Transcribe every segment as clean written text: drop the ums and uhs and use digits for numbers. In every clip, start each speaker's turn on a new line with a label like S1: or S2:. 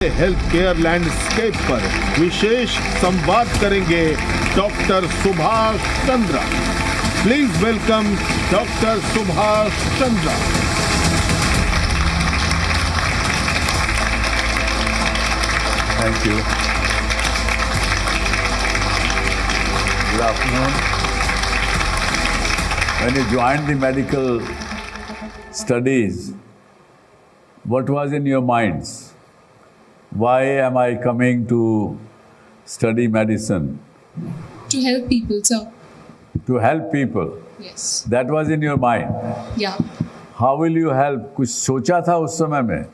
S1: Health care landscape पर विशेष संवाद करेंगे doctor Subhash Chandra. Please welcome doctor Subhash Chandra.
S2: Thank you. Good afternoon. When you joined the medical studies, what was in your minds? Why am I coming to study medicine?
S3: To help people, sir.
S2: To help people.
S3: Yes.
S2: That was in your mind.
S3: Yeah.
S2: How will you help? कुछ सोचा था उस समय में?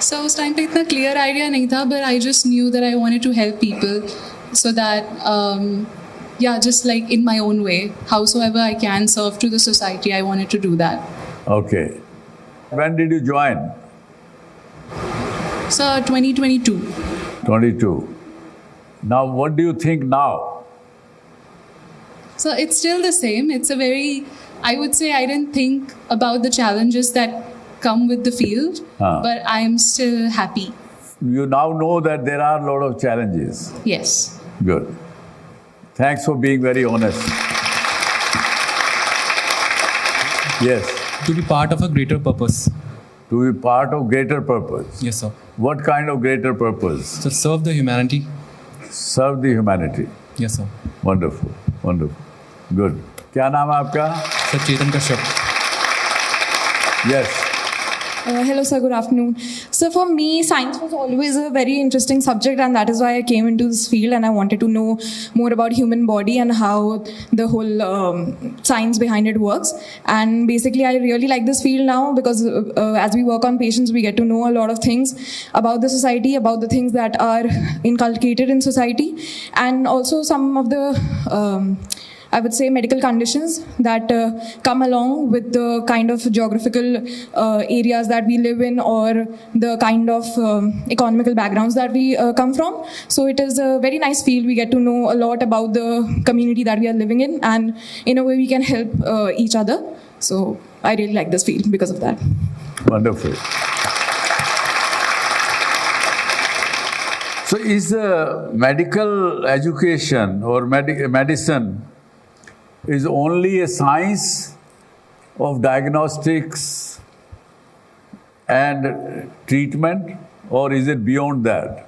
S3: So उस time पे इतना clear idea नहीं था, but I just knew that I wanted to help people, so that just like in my own way, howsoever I can serve to the society, I wanted to do that.
S2: Okay. When did you join?
S3: So 2022.
S2: 22. Now, what do you think now?
S3: So it's still the same. It's a very, I would say I didn't think about the challenges that come with the field, but I am still happy.
S2: You now know that there are a lot of challenges.
S3: Yes.
S2: Good. Thanks for being very honest. Yes.
S4: To be part of a greater purpose.
S2: To be part of greater purpose.
S4: Yes, sir.
S2: What kind of greater purpose?
S4: So serve the humanity.
S2: Serve the humanity.
S4: Yes, sir.
S2: Wonderful. Wonderful. Good. क्या नाम है आपका?
S4: Sir, Chetan Kashyap.
S2: Yes.
S5: Hello sir, good afternoon. So for me, science was always a very interesting subject, and that is why I came into this field, and I wanted to know more about human body and how the whole science behind it works. And basically I really like this field now because as we work on patients, we get to know a lot of things about the society, about the things that are inculcated in society, and also some of the I would say medical conditions that come along with the kind of geographical areas that we live in, or the kind of economical backgrounds that we come from. So it is a very nice field. We get to know a lot about the community that we are living in, and in a way we can help each other. So I really like this field because of that.
S2: Wonderful. So is medical education or medicine is only a science of diagnostics and treatment, or is it beyond that?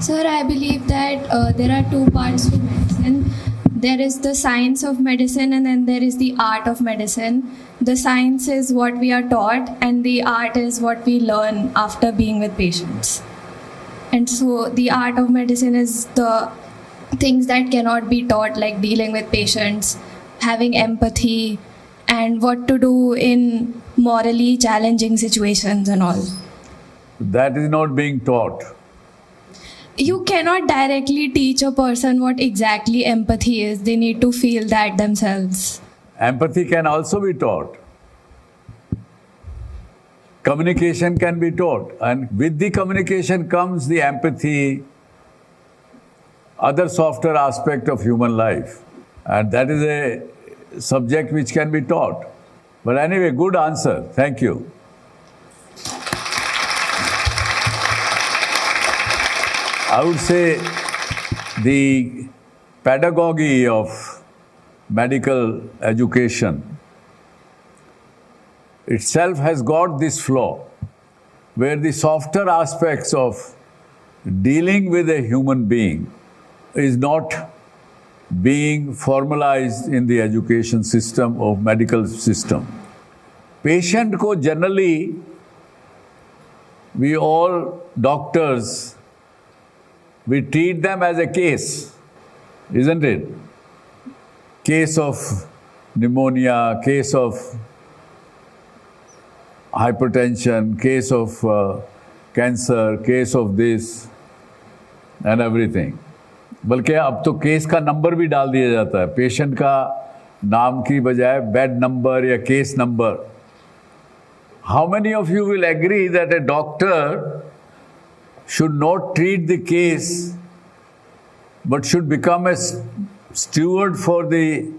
S6: Sir, I believe that there are two parts to medicine. There is the science of medicine, and then there is the art of medicine. The science is what we are taught, and the art is what we learn after being with patients. And so the art of medicine is the things that cannot be taught, like dealing with patients, having empathy, and what to do in morally challenging situations and all.
S2: That is not being taught.
S6: You cannot directly teach a person what exactly empathy is. They need to feel that themselves.
S2: Empathy can also be taught. Communication can be taught, and with the communication comes the empathy, other softer aspect of human life. And that is a subject which can be taught. But anyway, good answer. Thank you. I would say the pedagogy of medical education itself has got this flaw, where the softer aspects of dealing with a human being is not being formalized in the education system of medical system. Patient ko generally, we all doctors, we treat them as a case, isn't it? Case of pneumonia, case of hypertension, case of cancer, case of this and everything. बल्कि अब तो case का number भी डाल दिया जाता है, patient का नाम की बजाय बेड नंबर या case number. How many of you will agree that a doctor should not treat the case but should become a steward for the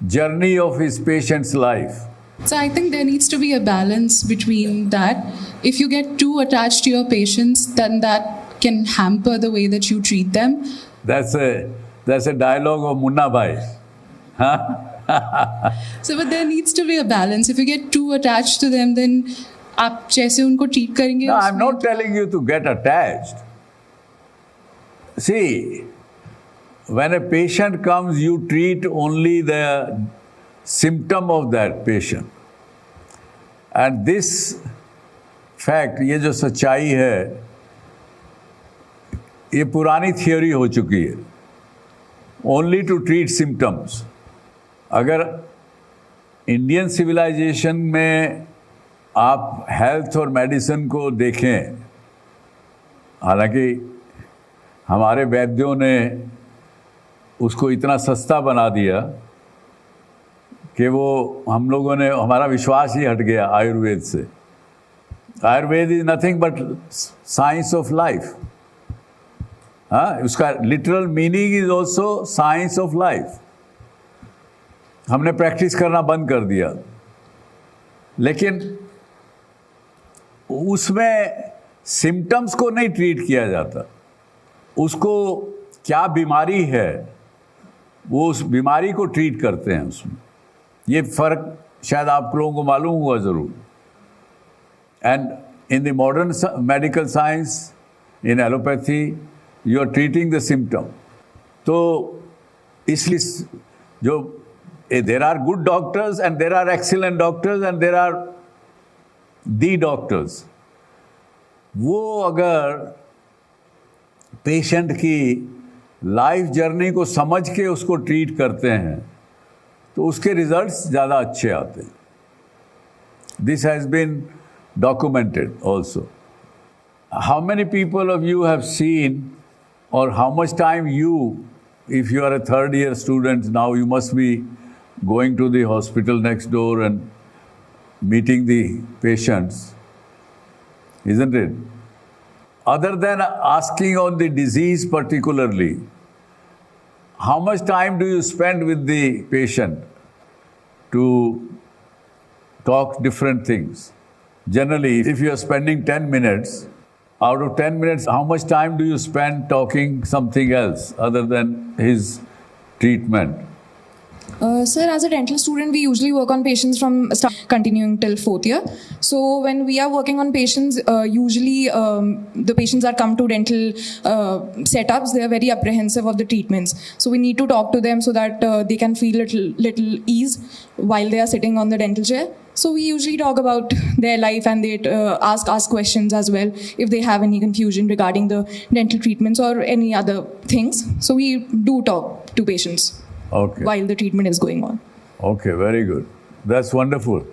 S2: journey of his patient's life?
S3: So I think there needs to be a balance between that. If you get too attached to your patients, then that can hamper the way that you treat them.
S2: That's a dialogue of Munna Bhai. Huh?
S3: So, but there needs to be a balance. If you get too attached to them, then आप जैसे उनको treat करेंगे.
S2: No, I'm not telling you to get attached. See, when a patient comes, you treat only the symptom of that patient. And this fact, ये जो सच्चाई है, ये पुरानी थियोरी हो चुकी है. Only to treat symptoms. अगर इंडियन सिविलाइजेशन में आप हेल्थ और मेडिसिन को देखें, हालांकि हमारे वैद्यों ने उसको इतना सस्ता बना दिया कि वो हम लोगों ने हमारा विश्वास ही हट गया आयुर्वेद से. Ayurveda is nothing but science of life. हाँ, उसका literal meaning is also science of life. हमने प्रैक्टिस करना बंद कर दिया, लेकिन उसमें सिम्टम्स को नहीं ट्रीट किया जाता. उसको क्या बीमारी है वो उस बीमारी को ट्रीट करते हैं उसमें. ये फ़र्क शायद आप लोगों को मालूम हुआ ज़रूर. And in the modern medical science, in allopathy, you are treating the symptom. तो इसलिए जो there are good doctors and there are excellent doctors and there are the doctors. वो अगर पेशेंट की लाइफ जर्नी को समझ के उसको ट्रीट करते हैं तो उसके रिजल्ट्स ज़्यादा अच्छे आते हैं. This has been documented also. How many people of you have seen, or how much time you, if you are a third year student now, you must be going to the hospital next door and meeting the patients, isn't it? Other than asking on the disease particularly, how much time do you spend with the patient to talk different things? Generally, if you are spending 10 minutes, out of 10 minutes, how much time do you spend talking something else other than his treatment?
S5: Sir, as a dental student, we usually work on patients from start continuing till 4th year. So when we are working on patients, usually the patients that come to dental setups, they are very apprehensive of the treatments. So we need to talk to them so that they can feel little ease while they are sitting on the dental chair. So we usually talk about their life and they ask questions as well if they have any confusion regarding the dental treatments or any other things. So we do talk to patients.
S2: Okay.
S5: While the treatment is going on.
S2: Okay, very good. That's wonderful.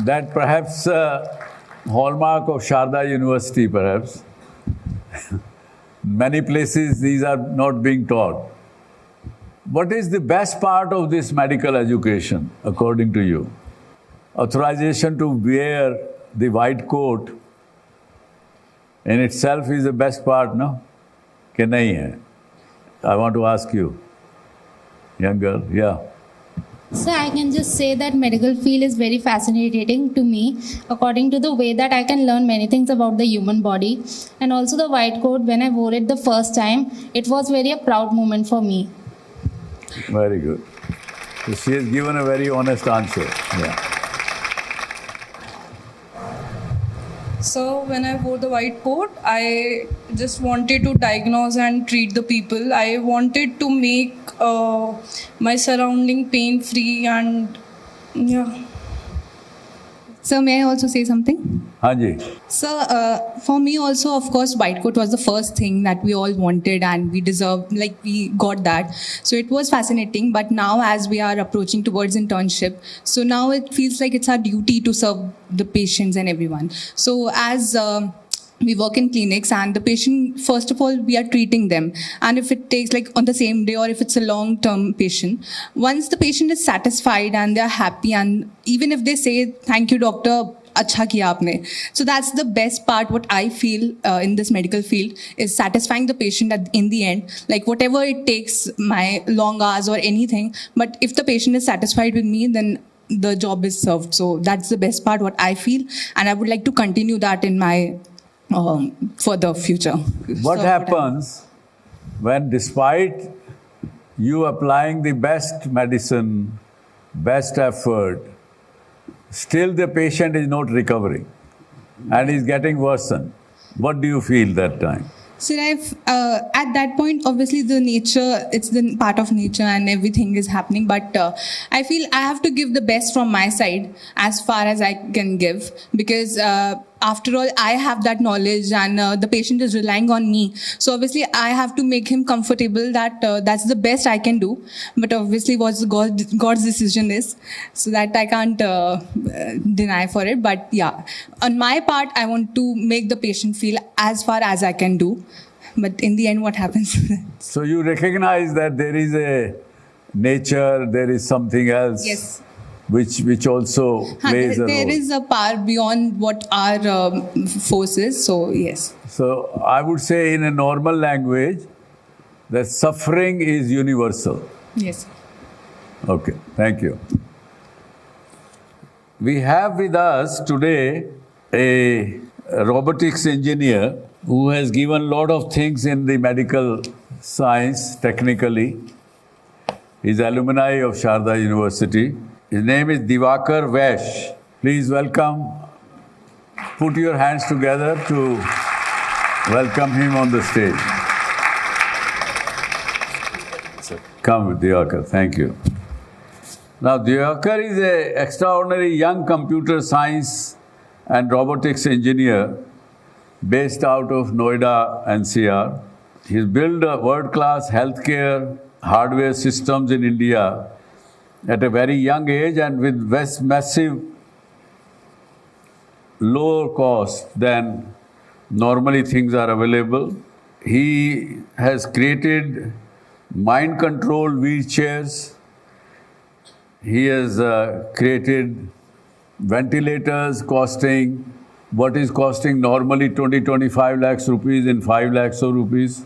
S2: That perhaps hallmark of Sharda University, perhaps. Many places these are not being taught. What is the best part of this medical education, according to you? Authorization to wear the white coat in itself is the best part, no? कि नहीं है? I want to ask you. Young girl, yeah.
S7: So I can just say that medical field is very fascinating to me, according to the way that I can learn many things about the human body. And also the white coat, when I wore it the first time, it was very a proud moment for me.
S2: Very good. So she has given a very honest answer. Yeah.
S8: So when I wore the white coat, I just wanted to diagnose and treat the people. I wanted to make my surrounding pain-free and yeah.
S9: Sir, may I also say something?
S2: हाँ जी.
S9: Sir, for me also, of course, white coat was the first thing that we all wanted and we deserved, like we got that. So it was fascinating. But now as we are approaching towards internship, so now it feels like it's our duty to serve the patients and everyone. So as we work in clinics and the patient, first of all, we are treating them. And if it takes like on the same day or if it's a long-term patient, once the patient is satisfied and they're happy and even if they say, thank you, doctor, अच्छा किया आपने. So that's the best part what I feel in this medical field is satisfying the patient in the end. Like whatever it takes, my long hours or anything, but if the patient is satisfied with me, then the job is served. So that's the best part what I feel and I would like to continue that in my for the future.
S2: What
S9: So
S2: happens when, despite you applying the best medicine, best effort, still the patient is not recovering and is getting worsened? What do you feel that time?
S9: So at that point, obviously the nature, it's the part of nature and everything is happening. But I feel I have to give the best from my side as far as I can give, because after all, I have that knowledge and the patient is relying on me. So obviously I have to make him comfortable that that's the best I can do. But obviously what God's decision is, so that I can't deny for it. But yeah, on my part, I want to make the patient feel as far as I can do. But in the end, what happens?
S2: So you recognize that there is a nature, there is something else.
S9: Yes.
S2: Which also plays a role.
S9: There is a power beyond what our force is. So yes.
S2: So I would say in a normal language that suffering is universal.
S9: Yes.
S2: Okay, thank you. We have with us today a robotics engineer who has given a lot of things in the medical science technically. He's alumni of Sharda University. His name is Diwakar Vash. Please welcome. Put your hands together to welcome him on the stage. Come, Diwakar. Thank you. Now, Diwakar is an extraordinary young computer science and robotics engineer based out of Noida, NCR. He's built a world-class healthcare hardware systems in India at a very young age and with massive lower cost than normally things are available. He has created mind-controlled wheelchairs. He has created ventilators costing what is costing normally 20-25 lakhs rupees in 5 lakhs of rupees.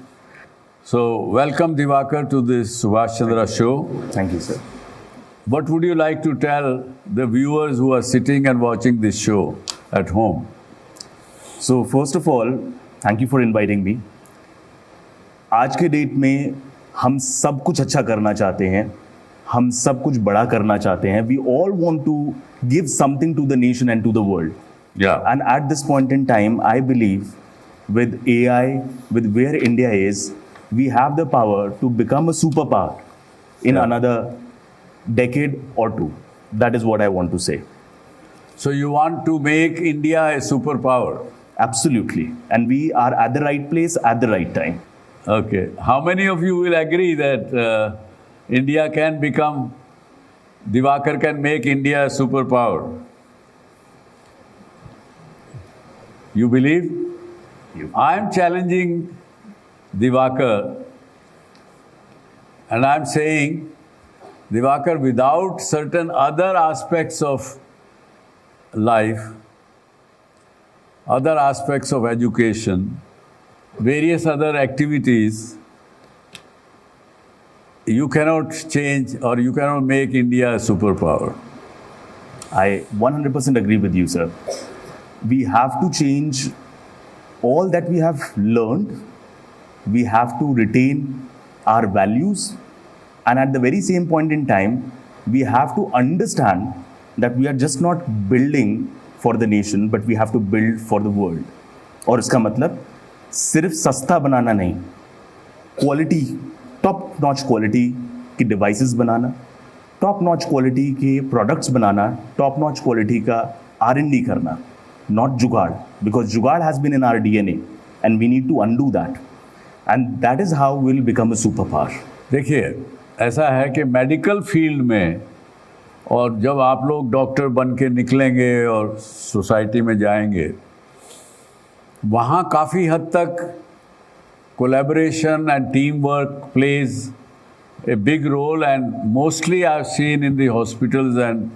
S2: So welcome Diwakar to this Subhash Chandra show.
S10: Thank you, sir.
S2: What would you like to tell the viewers who are sitting and watching this show at home?
S10: So first of all, thank you for inviting me. आज के date में हम सब कुछ अच्छा करना चाहते हैं, हम सब कुछ बड़ा करना चाहते हैं. We all want to give something to the nation and to the world.
S2: Yeah.
S10: And at this point in time, I believe with AI, with where India is, we have the power to become a superpower in another decade or two. That is what I want to say.
S2: So you want to make India a superpower?
S10: Absolutely. And we are at the right place at the right time.
S2: Okay. How many of you will agree that India can become, Diwakar can make India a superpower? You believe? I am challenging Diwakar and I am saying, Diwakar, without certain other aspects of life, other aspects of education, various other activities, you cannot change or you cannot make India a superpower.
S10: I 100% agree with you, sir. We have to change all that we have learned. We have to retain our values. And at the very same point in time, we have to understand that we are just not building for the nation, but we have to build for the world. और इसका मतलब सिर्फ सस्ता बनाना नहीं, quality, top notch quality की devices बनाना, top notch quality के products बनाना, top notch quality का R&D करना, not जुगाड़, because जुगाड़ has been in our DNA and we need to undo that. And that is how we'll become a superpower.
S2: देखिए, ऐसा है कि मेडिकल फील्ड में और जब आप लोग डॉक्टर बन के निकलेंगे और सोसाइटी में जाएंगे, वहाँ काफ़ी हद तक collaboration and teamwork plays a big role, and mostly I've seen in the hospitals and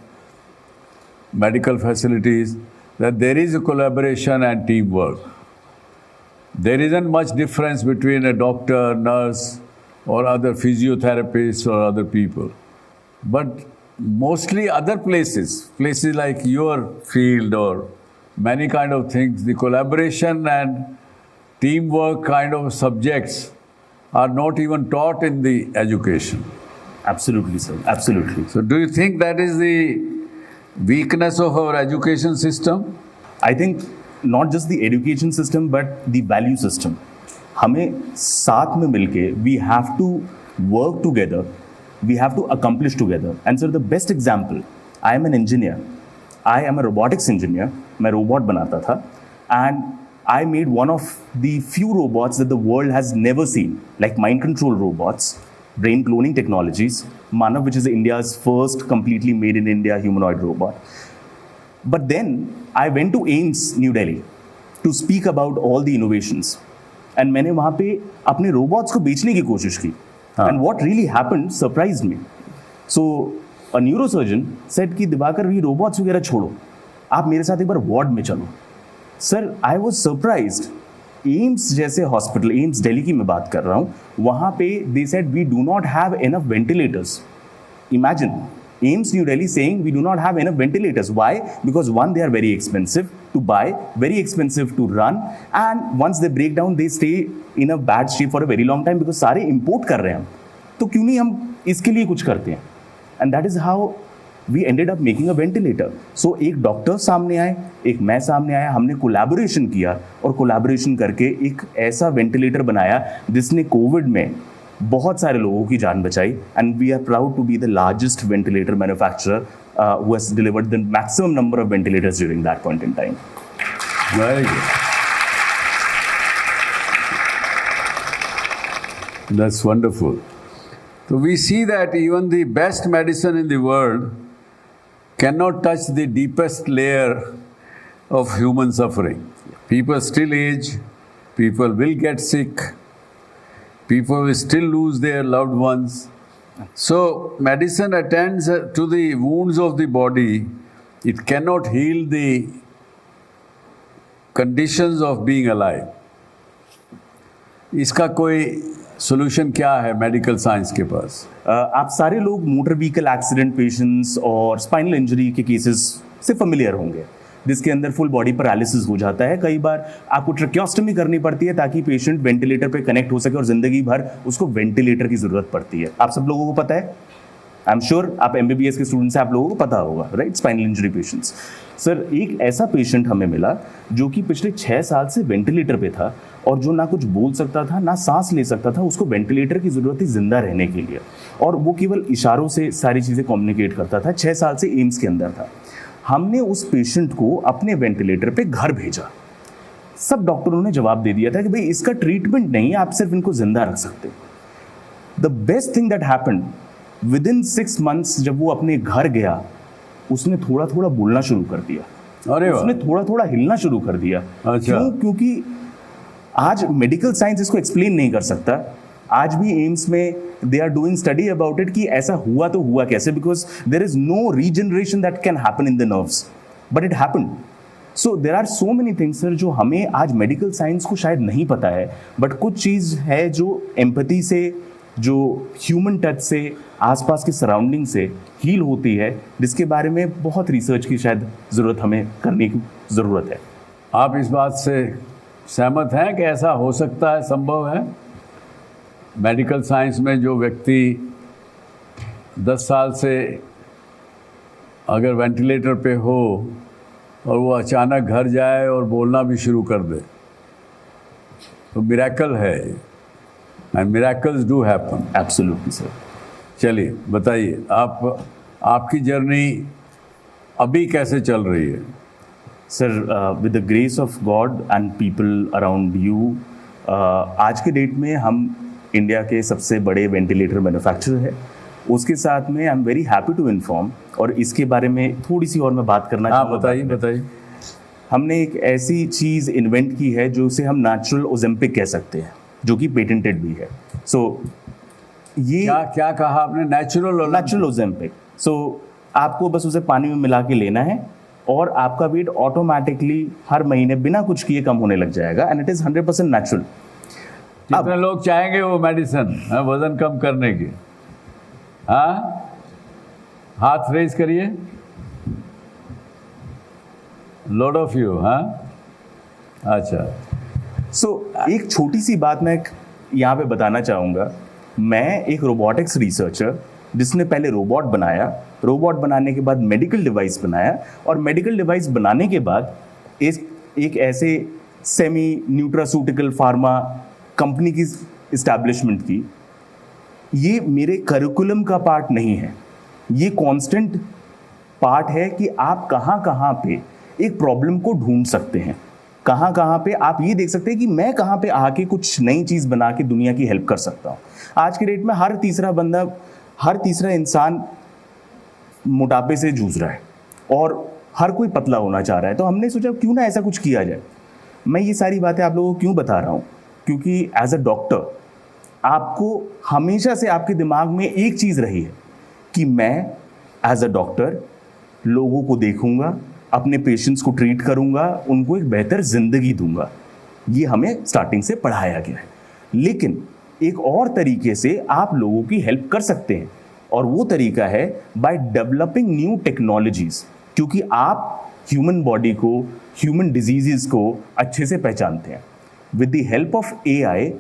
S2: medical facilities that there is a collaboration and teamwork. There isn't much difference between a doctor, nurse, or other physiotherapists or other people. But mostly other places like your field or many kind of things. The collaboration and teamwork kind of subjects are not even taught in the education.
S10: Absolutely, sir. Absolutely.
S2: So do you think that is the weakness of our education system?
S10: I think not just the education system but the value system. हमें साथ में मिलके we have to work together, we have to accomplish together. And sir, the best example, I am an engineer. I am a robotics engineer. मैं robot बनाता था and I made one of the few robots that the world has never seen, like mind control robots, brain cloning technologies, Manav, which is India's first completely made in India humanoid robot. But then I went to AIIMS, New Delhi, to speak about all the innovations. And मैंने वहाँ पे अपने robots को बेचने की कोशिश की. And what really happened surprised me. So a neurosurgeon said कि दिवाकर ये robots वगैरह छोड़ो, आप मेरे साथ एक बार ward में चलो. Sir, I was surprised. AIIMS जैसे हॉस्पिटल, एम्स दिल्ली की मैं बात कर रहा हूँ, वहाँ पे they said we do not have enough ventilators. Imagine, AIIMS New Delhi saying we do not have enough ventilators. Why? Because one, they are very expensive to buy, very expensive to run, and once they break down, they stay in a bad shape for a very long time because सारे import कर रहे हैं हम, तो क्यों नहीं हम इसके लिए कुछ करते हैं? And that is how we ended up making a ventilator. So एक डॉक्टर सामने आए, एक मैं सामने आया, हमने कोलैबोरेशन किया और कोलैबोरेशन करके एक ऐसा वेंटिलेटर बनाया जिसने कोविड में बहुत सारे लोगों की जान बचाई. And we are proud to be the largest ventilator manufacturer who has delivered the maximum number of ventilators during that point in time.
S2: Very good. That's wonderful. So we see that even the best medicine in the world cannot touch the deepest layer of human suffering. People still age, people will get sick, people will still lose their loved ones. So medicine attends to the wounds of the body. It cannot heal the conditions of being alive. इसका कोई solution क्या है medical science के पास?
S10: आप सारे लोग motor vehicle accident patients और spinal injury के केसेस से फेमिलियर होंगे, जिसके अंदर फुल बॉडी पैरालिसिस हो जाता है. कई बार आपको ट्रैकियोस्टमी करनी पड़ती है ताकि पेशेंट वेंटिलेटर पे कनेक्ट हो सके और जिंदगी भर उसको वेंटिलेटर की जरूरत पड़ती है. आप सब लोगों को पता है, आई एम श्योर आप MBBS के स्टूडेंट्स हैं, आप लोगों को पता होगा, right? Spinal injury patients. Sir, एक ऐसा पेशेंट हमें मिला जो कि पिछले 6 साल से वेंटिलेटर पे था और जो ना कुछ बोल सकता था, ना सांस ले सकता था. उसको वेंटिलेटर की जरूरत थी जिंदा रहने के लिए, और वो केवल इशारों से सारी चीज़ें कम्युनिकेट करता था. 6 साल से एम्स के अंदर था. हमने उस पेशेंट को अपने वेंटिलेटर पे घर भेजा. सब डॉक्टरों ने जवाब दे दिया था कि भाई इसका ट्रीटमेंट नहीं है, आप सिर्फ इनको जिंदा रख सकते. The best thing that happened, with in 6 months जब वो अपने घर गया, उसने थोड़ा थोड़ा बोलना शुरू कर दिया.
S2: अरे
S10: उसने थोड़ा थोड़ा हिलना शुरू कर दिया.
S2: अच्छा.
S10: क्यों? क्योंकि आज मेडिकल साइंस इसको एक्सप्लेन नहीं कर सकता. आज भी एम्स में they are doing study about it कि ऐसा हुआ तो हुआ कैसे, because there is no regeneration that can happen in the nerves, but it happened. So there are so many things sir जो हमें आज मेडिकल साइंस को शायद नहीं पता है, बट कुछ चीज़ है जो एम्पैथी से, जो ह्यूमन टच से, आसपास के सराउंडिंग से हील होती है, जिसके बारे में बहुत रिसर्च की शायद ज़रूरत हमें करने की ज़रूरत है.
S2: आप इस बात से सहमत हैं कि ऐसा हो सकता है, संभव है? मेडिकल साइंस में जो व्यक्ति 10 साल से अगर वेंटिलेटर पे हो और वो अचानक घर जाए और बोलना भी शुरू कर दे, तो मिरेकल है. And miracles do happen.
S10: Absolutely sir.
S2: चलिए बताइए, आपकी जर्नी अभी कैसे चल रही है?
S10: Sir, with the grace of God and people around you, आज के डेट में हम इंडिया के सबसे बड़े वेंटिलेटर मैन्युफैक्चरर है. उसके साथ में I am very happy to inform, और इसके बारे में थोड़ी सी और मैं बात करना चाहूँगा.
S2: बताइए.
S10: हमने एक ऐसी चीज़ इन्वेंट की है जो उसे हम नेचुरल ओजेम्पिक कह सकते हैं, जो कि पेटेंटेड भी है. सो ये
S2: क्या कहा आपने? Natural
S10: Ozempic. सो आपको बस उसे पानी में मिला के लेना है और आपका वेट ऑटोमेटिकली हर महीने बिना कुछ किए कम होने लग जाएगा, एंड इट इज 100% नेचुरल.
S2: कितने लोग चाहेंगे वो मेडिसिन वजन कम करने की? हाँ, हाथ रेज करिए. लॉट ऑफ यू, हाँ, अच्छा।
S10: एक छोटी सी बात मैं यहाँ पे बताना चाहूँगा। मैं एक रोबोटिक्स रिसर्चर जिसने पहले रोबोट बनाया, रोबोट बनाने के बाद मेडिकल डिवाइस बनाया, और मेडिकल डिवाइस बनाने के बाद एक ऐसे सेमी न्यूट्रासूटिकल फार्मा कंपनी की इस्टेब्लिशमेंट की। ये मेरे करिकुलम का पार्ट नहीं है, ये कांस्टेंट पार्ट है कि आप कहाँ कहाँ पे एक प्रॉब्लम को ढूंढ सकते हैं, कहाँ कहाँ पे आप ये देख सकते हैं कि मैं कहाँ पे आके कुछ नई चीज़ बना के दुनिया की हेल्प कर सकता हूँ। आज के डेट में हर तीसरा इंसान मोटापे से जूझ रहा है और हर कोई पतला होना चाह रहा है, तो हमने सोचा क्यों ना ऐसा कुछ किया जाए। मैं ये सारी बातें आप लोगों को क्यों बता रहा हूँ, क्योंकि एज अ डॉक्टर आपको हमेशा से आपके दिमाग में एक चीज़ रही है कि मैं एज अ डॉक्टर लोगों को देखूंगा, अपने पेशेंट्स को ट्रीट करूंगा, उनको एक बेहतर जिंदगी दूंगा। ये हमें स्टार्टिंग से पढ़ाया गया है। लेकिन एक और तरीके से आप लोगों की हेल्प कर सकते हैं, और वो तरीका है बाय डेवलपिंग न्यू टेक्नोलॉजीज, क्योंकि आप ह्यूमन बॉडी को, ह्यूमन डिजीजेस को अच्छे से पहचानते हैं। With the help of AI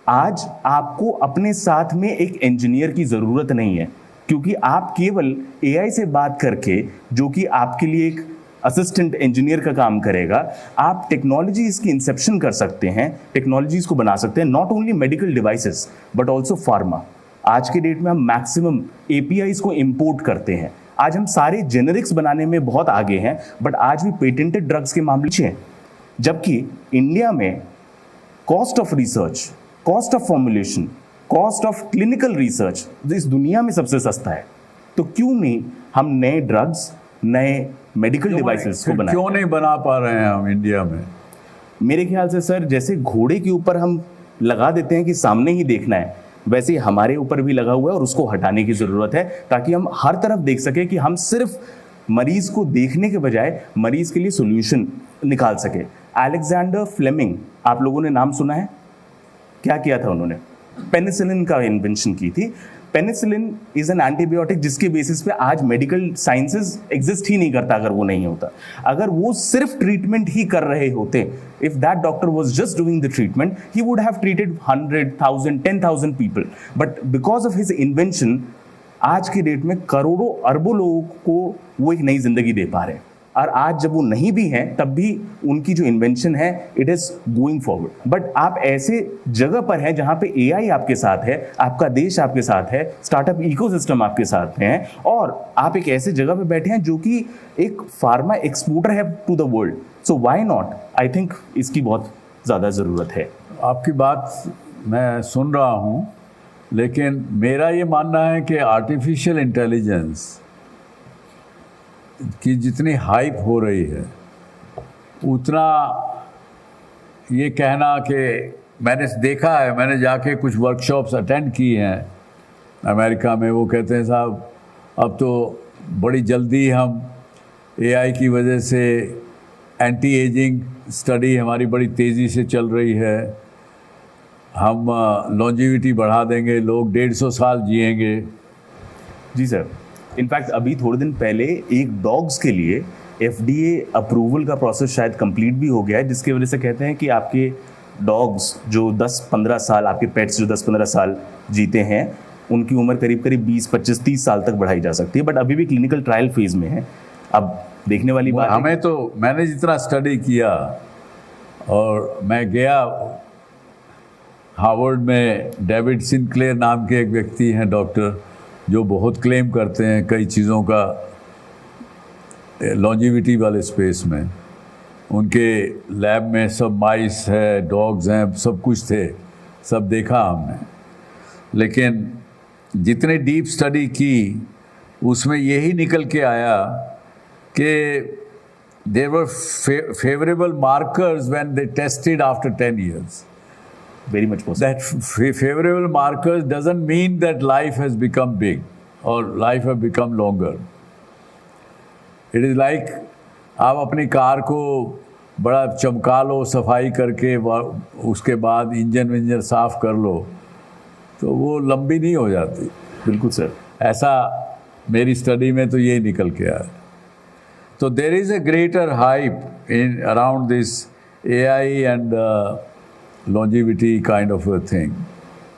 S10: आज आपको अपने साथ में एक इंजीनियर की ज़रूरत नहीं है, क्योंकि आप केवल एआई से बात करके, जो कि आपके लिए एक असिस्टेंट इंजीनियर का काम करेगा, आप टेक्नोलॉजीज की इंसेप्शन कर सकते हैं, टेक्नोलॉजीज को बना सकते हैं। Not only medical devices but also pharma. आज के डेट में हम मैक्सिमम एपीआईज को इंपोर्ट करते हैं। आज हम सारे जेनरिक्स बनाने में बहुत आगे हैं, बट आज भी पेटेंटेड ड्रग्स के मामले हैं, जबकि इंडिया में cost of research, cost of formulation, cost of clinical research इस दुनिया में सबसे सस्ता है। तो क्यों नहीं हम नए ड्रग्स, नए मेडिकल डिवाइसेस को बनाएं?
S2: क्यों नहीं बना पा रहे हैं हम इंडिया में?
S10: मेरे ख्याल से सर, जैसे घोड़े के ऊपर हम लगा देते हैं कि सामने ही देखना है, वैसे ही हमारे ऊपर भी लगा हुआ है और उसको हटाने की ज़रूरत है, ताकि हम हर तरफ देख सके कि हम सिर्फ मरीज को देखने के बजाय मरीज के लिए सोल्यूशन निकाल सके। अलेक्जेंडर फ्लेमिंग, आप लोगों ने नाम सुना है? क्या किया था उन्होंने? पेनिसिलिन का इन्वेंशन की थी। पेनिसिलिन इज एन एंटीबायोटिक जिसके बेसिस पे आज मेडिकल साइंसेज एग्जिस्ट ही नहीं करता अगर वो नहीं होता। अगर वो सिर्फ ट्रीटमेंट ही कर रहे होते, if that doctor was just doing the treatment, he would have treated 100,000 10,000 people, but because of his invention आज के डेट में करोड़ों अरबों लोगों को वो एक नई जिंदगी दे पा रहे हैं। और आज जब वो नहीं भी हैं, तब भी उनकी जो इन्वेंशन है, it is going forward. But आप ऐसे जगह पर हैं जहां पे एआई आपके साथ है, आपका देश आपके साथ है, स्टार्टअप इकोसिस्टम आपके साथ है, और आप एक ऐसे जगह पे बैठे हैं जो कि एक फार्मा एक्सपोर्टर है to the world. So why not? I think इसकी बहुत ज़्यादा ज़रूरत है।
S2: आपकी बात मैं सुन रहा हूँ, लेकिन मेरा ये मानना है कि आर्टिफिशियल इंटेलिजेंस की जितनी हाइप हो रही है, उतना ये कहना कि मैंने देखा है, मैंने जाके कुछ वर्कशॉप्स अटेंड की हैं अमेरिका में, वो कहते हैं साहब अब तो बड़ी जल्दी हम एआई की वजह से एंटी एजिंग स्टडी हमारी बड़ी तेज़ी से चल रही है, हम लॉन्जिविटी बढ़ा देंगे, लोग 150 साल जिएंगे।
S10: जी सर, इनफैक्ट अभी थोड़े दिन पहले एक डॉग्स के लिए एफडीए अप्रूवल का प्रोसेस शायद कंप्लीट भी हो गया है, जिसकी वजह से कहते हैं कि आपके डॉग्स जो 10-15 साल, आपके पेट्स जो 10-15 साल जीते हैं, उनकी उम्र करीब करीब 20-25-30 साल तक बढ़ाई जा सकती है, बट अभी भी क्लिनिकल ट्रायल फेज में है। अब देखने वाली बात
S2: हमें तो, मैंने जितना स्टडी किया, और मैं गया हार्वर्ड में, डेविड सिंक्लेयर नाम के एक व्यक्ति हैं डॉक्टर, जो बहुत क्लेम करते हैं कई चीज़ों का लॉन्जिविटी वाले स्पेस में। उनके लैब में सब माइस है, डॉग्स हैं, सब कुछ थे, सब देखा हमने। लेकिन जितने डीप स्टडी की, उसमें यही निकल के आया कि there were favourable markers when they tested after 10 years.
S10: Very much possible.
S2: That favorable markers doesn't mean that life has become big or life has become longer. It is like आप अपनी car को बड़ा चमका लो, सफाई करके उसके बाद engine साफ कर लो, तो वो लंबी नहीं हो जाती।
S10: बिल्कुल सर,
S2: ऐसा मेरी स्टडी में तो यही निकल के आया। So there is a greater hype in around this AI and longevity kind of a thing.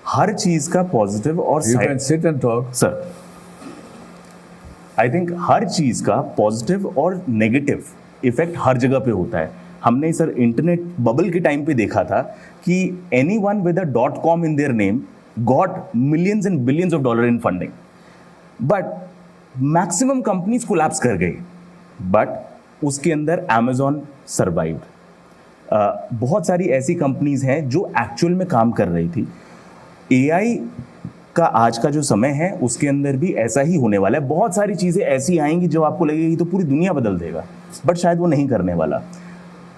S10: हर चीज का पॉजिटिव और
S2: You can sit and talk.
S10: Sir, I think हर चीज का पॉजिटिव और नेगेटिव इफेक्ट हर जगह पे होता है. हमने सर इंटरनेट बबल के टाइम पे देखा था कि anyone with a .com in their name got millions and billions of dollars in funding. But maximum companies collapse कर गई, बट उसके अंदर Amazon सर्वाइव्ड. बहुत सारी ऐसी कंपनीज हैं जो एक्चुअल में काम कर रही थी. AI का आज का जो समय है उसके अंदर भी ऐसा ही होने वाला है. बहुत सारी चीज़ें ऐसी आएंगी जो आपको लगेगी तो पूरी दुनिया बदल देगा, बट शायद वो नहीं करने वाला.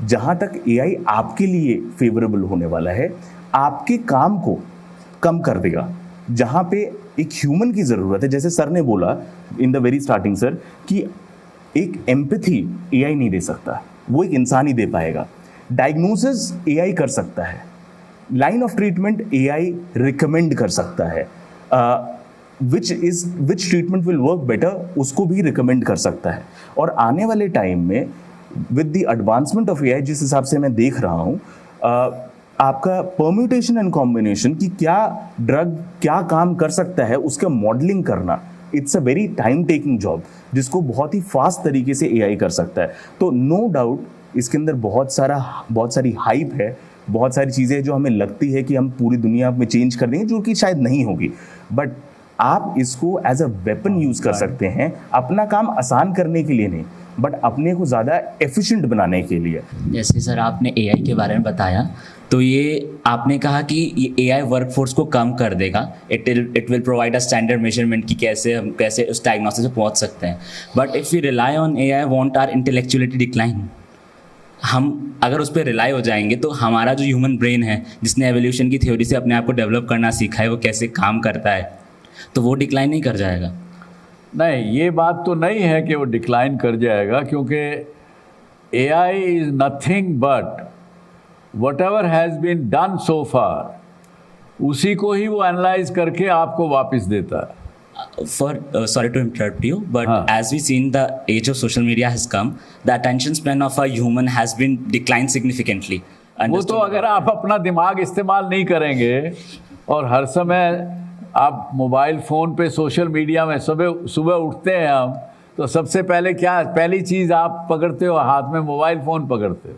S10: जहाँ तक AI आपके लिए फेवरेबल होने वाला है, आपके काम को कम कर देगा. जहाँ पे एक ह्यूमन की ज़रूरत है, जैसे सर ने बोला in the very starting sir, कि एक एम्पैथी AI नहीं दे सकता, वो एक इंसान ही दे पाएगा. डायग्नोसिस AI कर सकता है, line of treatment AI recommend कर सकता है, विच ट्रीटमेंट विल वर्क बेटर उसको भी रिकमेंड कर सकता है. और आने वाले टाइम में with the advancement of AI, जिस हिसाब से मैं देख रहा हूँ, आपका परम्यूटेशन एंड कॉम्बिनेशन की क्या ड्रग क्या काम कर सकता है उसका मॉडलिंग करना, it's a very time taking job जिसको बहुत ही फास्ट तरीके से AI कर सकता है. तो नो डाउट इसके अंदर बहुत सारी हाइप है, बहुत सारी चीज़ें जो हमें लगती है कि हम पूरी दुनिया में चेंज कर देंगे, जो कि शायद नहीं होगी. बट आप इसको एज अ वेपन यूज़ कर सकते हैं, अपना काम आसान करने के लिए नहीं, बट अपने को ज़्यादा एफिशिएंट बनाने के लिए.
S11: जैसे सर आपने AI के बारे में बताया, तो ये आपने कहा कि ये AI वर्कफोर्स को कम कर देगा. It will provide a standard measurement कि कैसे उस डायग्नोसिस पे पहुंच सकते हैं. But if we rely on AI won't our intellectuality decline. हम अगर उस पर रिलाई हो जाएंगे तो हमारा जो ह्यूमन ब्रेन है, जिसने एवोल्यूशन की थ्योरी से अपने आप को डेवलप करना सीखा है, वो कैसे काम करता है, तो वो डिक्लाइन नहीं कर जाएगा.
S2: नहीं, ये बात तो नहीं है कि वो डिक्लाइन कर जाएगा, क्योंकि AI is nothing but whatever has been done so far, उसी को ही वो एनालाइज करके आपको वापस देता है.
S11: Sorry to interrupt you, but as we seen the age of social media has come, the attention span of a human has been declined significantly.
S2: वो तो अगर आप अपना दिमाग इस्तेमाल नहीं करेंगे और हर समय आप मोबाइल फ़ोन पे सोशल मीडिया में सुबह उठते हैं हम, तो सबसे पहली चीज़ आप पकड़ते हो, हाथ में मोबाइल फ़ोन पकड़ते हो.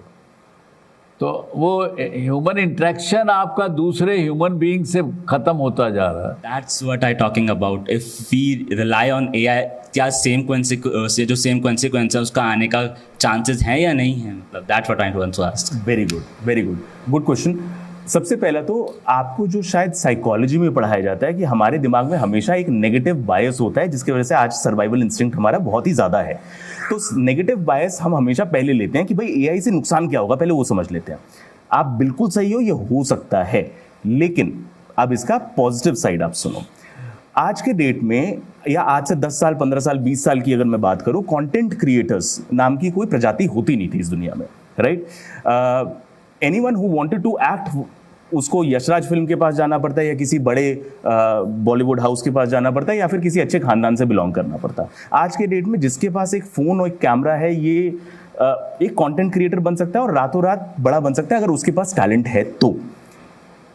S2: तो वो ह्यूमन इंटरेक्शन आपका दूसरे ह्यूमन बीइंग से ख़त्म होता जा रहा है.
S11: That's what I talking about. If we rely on AI, क्या सेम consequence है उसका आने का चांसेस हैं या नहीं है? मतलब that's what I want to ask.
S10: Very good question. सबसे पहला तो आपको जो शायद साइकोलॉजी में पढ़ाया जाता है कि हमारे दिमाग में हमेशा एक नेगेटिव बायस होता है, जिसकी वजह से आज सर्वाइवल इंस्टिंक्ट हमारा बहुत ही ज़्यादा है. तो नेगेटिव बायस हम हमेशा पहले लेते हैं कि भाई AI से नुकसान क्या होगा, पहले वो समझ लेते हैं. आप बिल्कुल सही हो, ये हो सकता है, लेकिन अब इसका पॉजिटिव साइड आप सुनो. आज के डेट में, या आज से 10 साल 15 साल 20 साल की अगर मैं बात करूं, कंटेंट क्रिएटर्स नाम की कोई प्रजाति होती नहीं थी इस दुनिया में, right. Anyone who wanted to act, उसको यशराज फिल्म के पास जाना पड़ता है, या किसी बड़े बॉलीवुड हाउस के पास जाना पड़ता है, या फिर किसी अच्छे खानदान से बिलोंग करना पड़ता है. आज के डेट में जिसके पास एक फ़ोन और एक कैमरा है, ये एक कंटेंट क्रिएटर बन सकता है और रातों रात बड़ा बन सकता है अगर उसके पास टैलेंट है तो.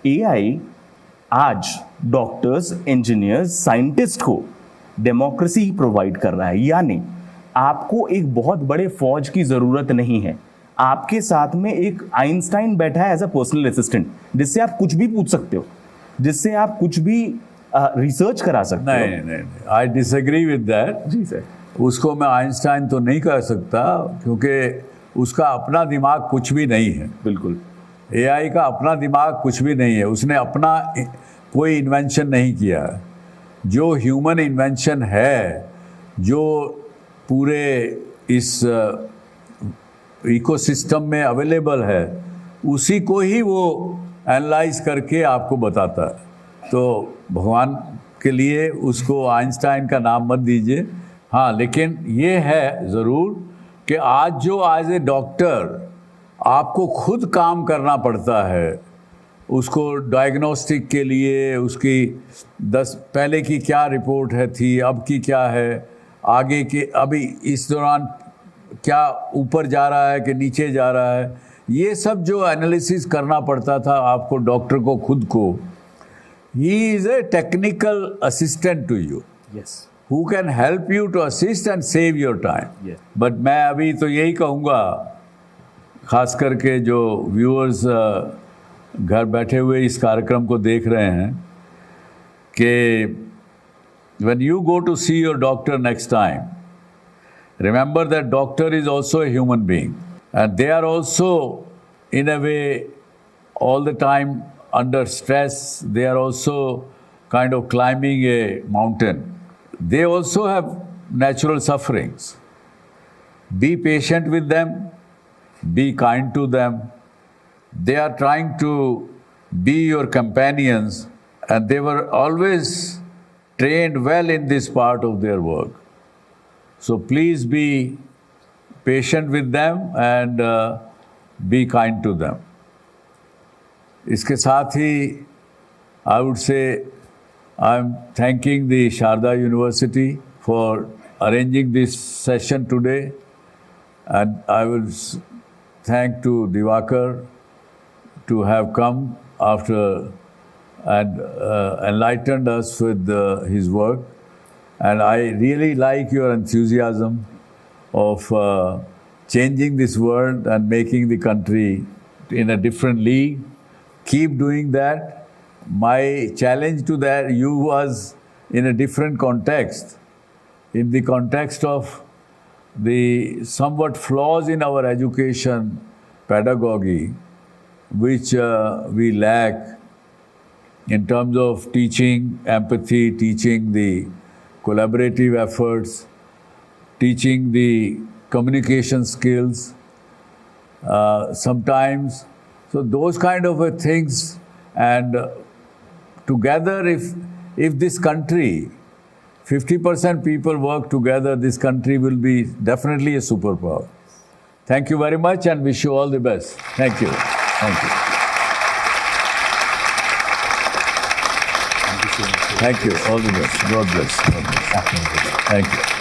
S10: AI आज डॉक्टर्स, इंजीनियर्स, साइंटिस्ट को डेमोक्रेसी प्रोवाइड कर रहा है. यानी आपको एक बहुत बड़े फौज की ज़रूरत नहीं है, आपके साथ में एक आइंस्टाइन बैठा है एज अ पर्सनल असिस्टेंट, जिससे आप कुछ भी पूछ सकते हो, जिससे आप कुछ भी रिसर्च करा सकते हो.
S2: नहीं, आई डिसएग्री विद दैट.
S10: जी सर.
S2: उसको मैं आइंस्टाइन तो नहीं कह सकता, क्योंकि उसका अपना दिमाग कुछ भी नहीं है.
S10: बिल्कुल.
S2: AI का अपना दिमाग कुछ भी नहीं है, उसने अपना कोई इन्वेंशन नहीं किया. जो ह्यूमन इन्वेंशन है, जो पूरे इस इकोसिस्टम में अवेलेबल है, उसी को ही वो एनालाइज करके आपको बताता है. तो भगवान के लिए उसको आइंस्टाइन का नाम मत दीजिए. हाँ, लेकिन ये है ज़रूर कि आज ए डॉक्टर आपको खुद काम करना पड़ता है, उसको डायग्नोस्टिक के लिए उसकी पहले की क्या रिपोर्ट थी, अब की क्या है, आगे के, अभी इस दौरान क्या ऊपर जा रहा है कि नीचे जा रहा है, ये सब जो एनालिसिस करना पड़ता था आपको, डॉक्टर को खुद को, he is a technical assistant to you, who can help you to assist and save your time. But मैं अभी तो यही कहूँगा, ख़ास करके जो व्यूअर्स घर बैठे हुए इस कार्यक्रम को देख रहे हैं, कि when you go to see your doctor next time, remember that doctor is also a human being, and they are also in a way all the time under stress. They are also kind of climbing a mountain. They also have natural sufferings. Be patient with them, be kind to them. They are trying to be your companions, and they were always trained well in this part of their work. So please be patient with them and be kind to them. इसके साथ ही I would say I'm thanking the Sharda University for arranging this session today, and I will thank to Divakar to have come after and enlightened us with his work. And I really like your enthusiasm of changing this world and making the country in a different league. Keep doing that. My challenge to that you was in a different context, in the context of the somewhat flaws in our education pedagogy, which we lack in terms of teaching empathy, teaching the collaborative efforts, teaching the communication skills sometimes. So those kind of things, and together if this country, 50% people work together, this country will be definitely a superpower. Thank you very much and wish you all the best. Thank you. Thank you. Thank you. All the best. God bless. God bless. Thank you.